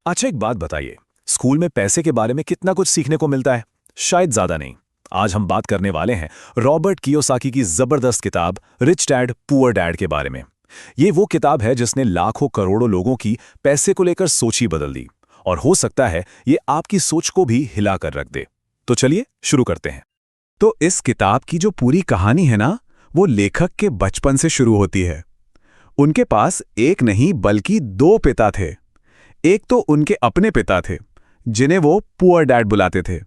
अच्छा, एक बात बताइए, स्कूल में पैसे के बारे में कितना कुछ सीखने को मिलता है? शायद ज्यादा नहीं। आज हम बात करने वाले हैं रॉबर्ट कियोसाकी की जबरदस्त किताब रिच डैड पुअर डैड के बारे में। ये वो किताब है जिसने लाखों करोड़ों लोगों की पैसे को लेकर सोच ही बदल दी, और हो सकता है ये आपकी सोच को भी हिला कर रख दे। तो चलिए शुरू करते हैं। तो इस किताब की जो पूरी कहानी है ना, वो लेखक के बचपन से शुरू होती है। उनके पास एक नहीं बल्कि दो पिता थे। एक तो उनके अपने पिता थे, जिन्हें वो पुअर डैड बुलाते थे,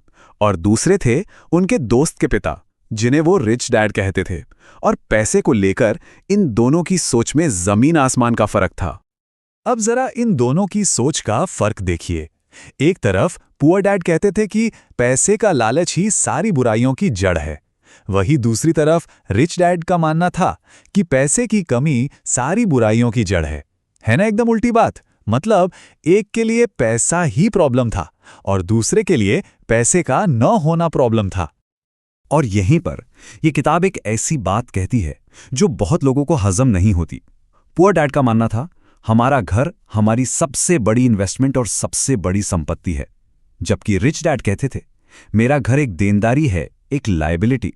और दूसरे थे उनके दोस्त के पिता, जिन्हें वो रिच डैड कहते थे। और पैसे को लेकर इन दोनों की सोच में जमीन आसमान का फर्क था। अब जरा इन दोनों की सोच का फर्क देखिए। एक तरफ पुअर डैड कहते थे कि पैसे का लालच ही सारी बुराइयों की जड़ है। वही दूसरी तरफ रिच डैड का मानना था कि पैसे की कमी सारी बुराइयों की जड़ है ना? एकदम उल्टी बात। मतलब एक के लिए पैसा ही प्रॉब्लम था और दूसरे के लिए पैसे का न होना प्रॉब्लम था। और यहीं पर यह किताब एक ऐसी बात कहती है जो बहुत लोगों को हजम नहीं होती। पुअर डैड का मानना था, हमारा घर हमारी सबसे बड़ी इन्वेस्टमेंट और सबसे बड़ी संपत्ति है, जबकि रिच डैड कहते थे, मेरा घर एक देनदारी है, एक लायबिलिटी।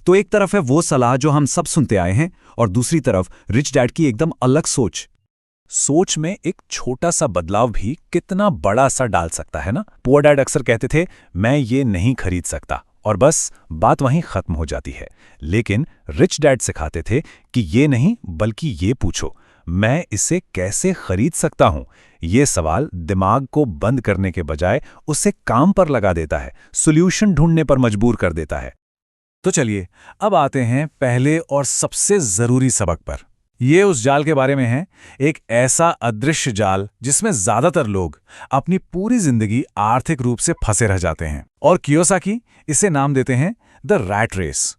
तो एक तरफ है वो सलाह जो हम सब सुनते आए हैं, और दूसरी तरफ रिच डैड की एकदम अलग सोच। सोच में एक छोटा सा बदलाव भी कितना बड़ा असर डाल सकता है ना? पुअर डैड अक्सर कहते थे, मैं ये नहीं खरीद सकता, और बस बात वहीं खत्म हो जाती है। लेकिन रिच डैड सिखाते थे कि ये नहीं बल्कि ये पूछो, मैं इसे कैसे खरीद सकता हूं? ये सवाल दिमाग को बंद करने के बजाय उसे काम पर लगा देता है, सॉल्यूशन ढूंढने पर मजबूर कर देता है। तो चलिए अब आते हैं पहले और सबसे जरूरी सबक पर। ये उस जाल के बारे में है, एक ऐसा अदृश्य जाल जिसमें ज्यादातर लोग अपनी पूरी जिंदगी आर्थिक रूप से फंसे रह जाते हैं, और कियोसाकी इसे नाम देते हैं द रैट रेस।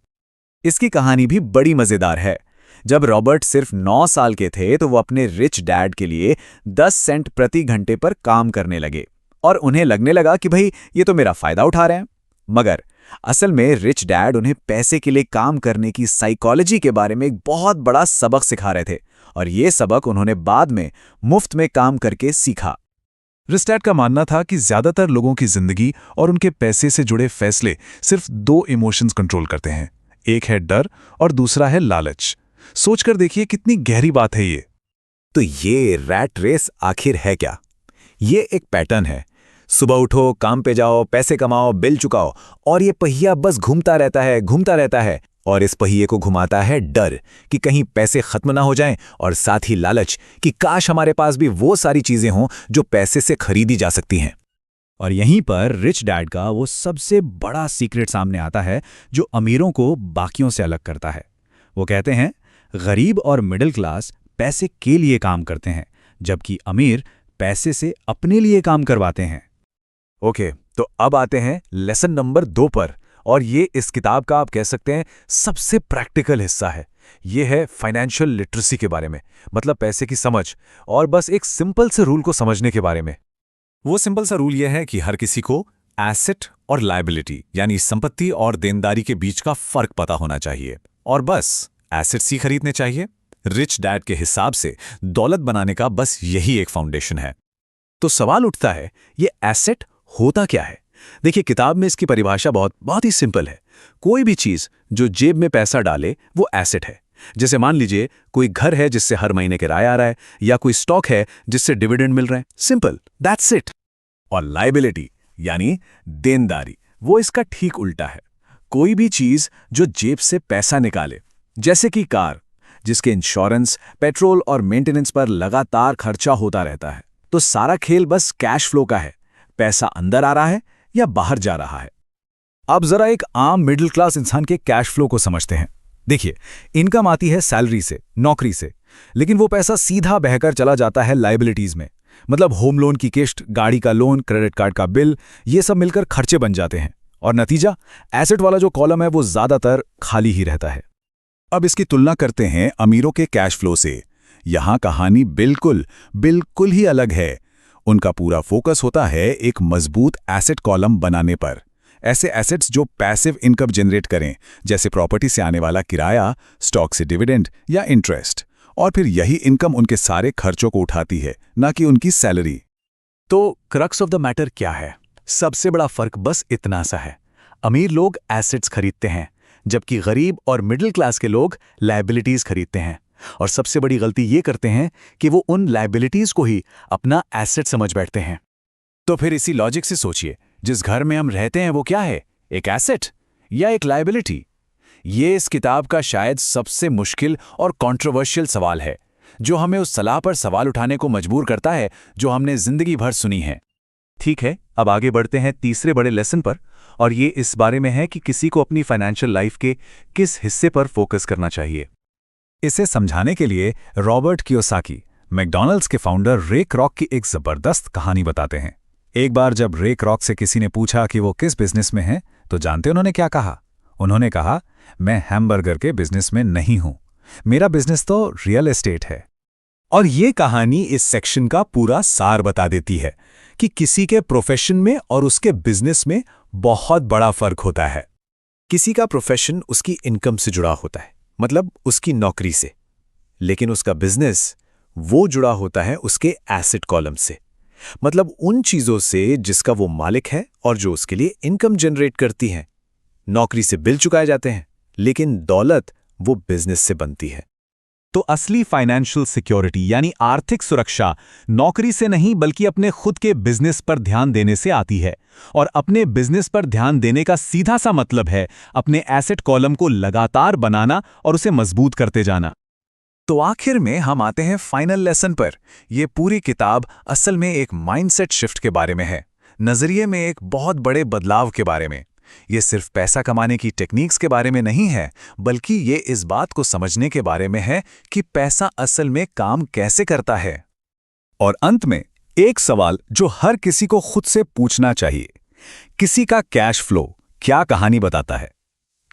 इसकी कहानी भी बड़ी मजेदार है। जब रॉबर्ट सिर्फ 9 साल के थे तो वो अपने रिच डैड के लिए 10 सेंट प्रति घंटे पर काम करने लगे, और उन्हें लगने लगा कि भाई ये तो मेरा फायदा उठा रहे हैं। मगर असल में रिच डैड उन्हें पैसे के लिए काम करने की साइकोलॉजी के बारे में एक बहुत बड़ा सबक सिखा रहे थे, और ये सबक उन्होंने बाद में मुफ्त में काम करके सीखा। रिच डैड का मानना था कि ज्यादातर लोगों की जिंदगी और उनके पैसे से जुड़े फैसले सिर्फ दो इमोशंस कंट्रोल करते हैं, एक है डर और दूसरा है लालच। सोचकर देखिए कितनी गहरी बात है ये। तो ये रैट रेस आखिर है क्या? ये एक पैटर्न है। सुबह उठो, काम पे जाओ, पैसे कमाओ, बिल चुकाओ, और ये पहिया बस घूमता रहता है। और इस पहिए को घुमाता है डर कि कहीं पैसे खत्म ना हो जाएं, और साथ ही लालच कि काश हमारे पास भी वो सारी चीजें हों जो पैसे से खरीदी जा सकती हैं। और यहीं पर रिच डैड का वो सबसे बड़ा सीक्रेट सामने आता है जो अमीरों को बाकियों से अलग करता है। वो कहते हैं, गरीब और मिडिल क्लास पैसे के लिए काम करते हैं, जबकि अमीर पैसे से अपने लिए काम करवाते हैं। ओके, तो अब आते हैं लेसन नंबर 2 पर, और ये इस किताब का आप कह सकते हैं सबसे प्रैक्टिकल हिस्सा है। ये है फाइनेंशियल लिटरेसी के बारे में, मतलब पैसे की समझ, और बस एक सिंपल से रूल को समझने के बारे में। वो सिंपल सा रूल ये है कि हर किसी को एसेट और लायबिलिटी यानी संपत्ति और देनदारी के बीच का फर्क पता होना चाहिए, और बस एसेट्स ही खरीदने चाहिए। रिच डैड के हिसाब से दौलत बनाने का बस यही एक फाउंडेशन है। तो सवाल उठता है, ये एसेट होता क्या है? देखिए, किताब में इसकी परिभाषा बहुत ही सिंपल है। कोई भी चीज जो जेब में पैसा डाले वो एसेट है। जैसे मान लीजिए कोई घर है जिससे हर महीने किराया आ रहा है, या कोई स्टॉक है जिससे डिविडेंड मिल रहा है। Simple, that's it. और लायबिलिटी यानी देनदारी, वो इसका ठीक उल्टा है। कोई भी चीज जो जेब से पैसा निकाले, जैसे कि कार जिसके इंश्योरेंस, पेट्रोल और मेंटेनेंस पर लगातार खर्चा होता रहता है। तो सारा खेल बस कैश फ्लो का है, पैसा अंदर आ रहा है या बाहर जा रहा है। अब जरा एक आम मिडिल क्लास इंसान के कैश फ्लो को समझते हैं। देखिए, इनकम आती है सैलरी से, नौकरी से, लेकिन वो पैसा सीधा बहकर चला जाता है लायबिलिटीज में। मतलब होम लोन की किस्त, गाड़ी का लोन, क्रेडिट कार्ड का बिल, ये सब मिलकर खर्चे बन जाते हैं, और नतीजा एसेट वाला जो कॉलम है वो ज्यादातर खाली ही रहता है। अब इसकी तुलना करते हैं अमीरों के कैश फ्लो से। यहां कहानी बिल्कुल ही अलग है। उनका पूरा फोकस होता है एक मजबूत एसेट कॉलम बनाने पर। ऐसे एसेट्स जो पैसिव इनकम जनरेट करें, जैसे प्रॉपर्टी से आने वाला किराया, स्टॉक से डिविडेंड या इंटरेस्ट, और फिर यही इनकम उनके सारे खर्चों को उठाती है, ना कि उनकी सैलरी। तो क्रक्स ऑफ द मैटर क्या है? सबसे बड़ा फर्क बस इतना सा है। अमीर लोग एसेट्स खरीदते हैं, जबकि गरीब और मिडिल क्लास के लोग लायबिलिटीज खरीदते हैं। और सबसे बड़ी गलती ये करते हैं कि वो उन लायबिलिटीज को ही अपना एसेट समझ बैठते हैं। तो फिर इसी लॉजिक से सोचिए, जिस घर में हम रहते हैं वो क्या है, एक एसेट या एक लायबिलिटी? ये इस किताब का शायद सबसे मुश्किल और कंट्रोवर्शियल सवाल है, जो हमें उस सलाह पर सवाल उठाने को मजबूर करता है जो हमने जिंदगी भर सुनी है। ठीक है, अब आगे बढ़ते हैं तीसरे बड़े लेसन पर, और ये इस बारे में है कि किसी को अपनी फाइनेंशियल लाइफ के किस हिस्से पर फोकस करना चाहिए। इसे समझाने के लिए रॉबर्ट कियोसाकी, मैकडॉनल्ड्स के फाउंडर रे क्रॉक की एक जबरदस्त कहानी बताते हैं। एक बार जब रे क्रॉक से किसी ने पूछा कि वो किस बिजनेस में हैं, तो जानते उन्होंने क्या कहा? उन्होंने कहा, मैं हैमबर्गर के बिजनेस में नहीं हूं, मेरा बिजनेस तो रियल एस्टेट है। और ये कहानी इस सेक्शन का पूरा सार बता देती है कि किसी के प्रोफेशन में और उसके बिजनेस में बहुत बड़ा फर्क होता है। किसी का प्रोफेशन उसकी इनकम से जुड़ा होता है, मतलब उसकी नौकरी से, लेकिन उसका बिजनेस वो जुड़ा होता है उसके एसेट कॉलम से, मतलब उन चीजों से जिसका वो मालिक है और जो उसके लिए इनकम जनरेट करती हैं। नौकरी से बिल चुकाए जाते हैं, लेकिन दौलत वो बिजनेस से बनती है। तो असली फाइनेंशियल सिक्योरिटी यानी आर्थिक सुरक्षा नौकरी से नहीं बल्कि अपने खुद के बिजनेस पर ध्यान देने से आती है। और अपने बिजनेस पर ध्यान देने का सीधा सा मतलब है अपने एसेट कॉलम को लगातार बनाना और उसे मजबूत करते जाना। तो आखिर में हम आते हैं फाइनल लेसन पर। यह पूरी किताब असल में एक माइंडसेट शिफ्ट के बारे में है, नजरिए में एक बहुत बड़े बदलाव के बारे में। ये सिर्फ पैसा कमाने की टेक्निक्स के बारे में नहीं है, बल्कि ये इस बात को समझने के बारे में है कि पैसा असल में काम कैसे करता है। और अंत में एक सवाल जो हर किसी को खुद से पूछना चाहिए, किसी का कैश फ्लो क्या कहानी बताता है?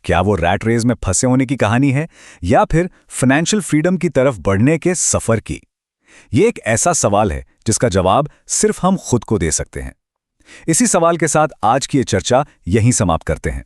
क्या वो रैट रेस में फंसे होने की कहानी है या फिर फाइनेंशियल फ्रीडम की तरफ बढ़ने के सफर की? ये एक ऐसा सवाल है जिसका जवाब सिर्फ हम खुद को दे सकते हैं। इसी सवाल के साथ आज की ये चर्चा यहीं समाप्त करते हैं।